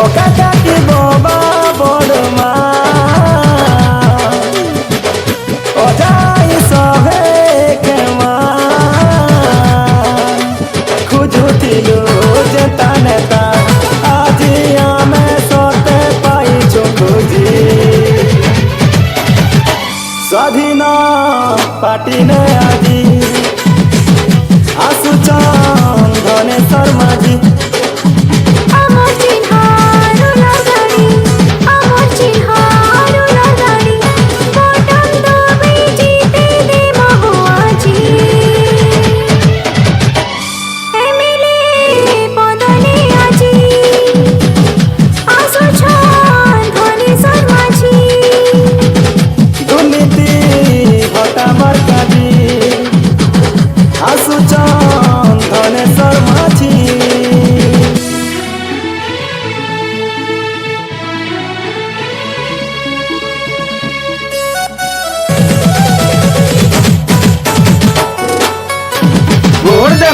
কাকা কি বাবা বড় মা অজাই সহে ক্ষমা খুঁজুଥିଲୁ যেতা নেতা আজি ଆମେ ସତେ ପାଇଛୁ ଖୋଜି ସ୍ୱାଧୀନ ପାଟିନେ ଆଜି ଆସୁଛନ୍ ଧନେଶ୍ୱର ମାଝୀ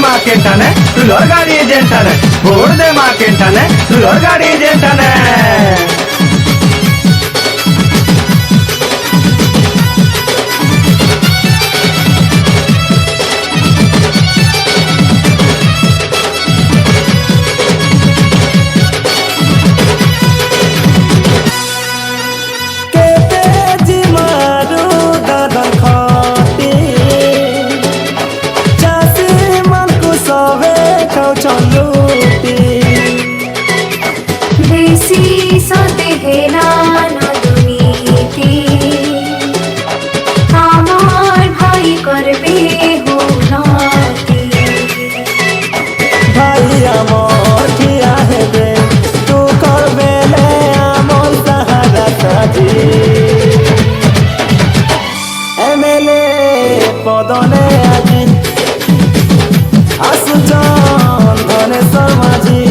ಮಾರ್ಕೆಂಟಾನೆ ತುಲೋರ್ ಗಾಡಿ ಏಜೆಂಟಾನೆ ಓಡ್ದೆ ಮಾರ್ಕೆಂಟಾನೆ ತುಲೋರ್ ಗಾಡಿ ಏಜೆಂಟಾನೆ পদনে আজি আসুছন ধনেশ্বর মাঝি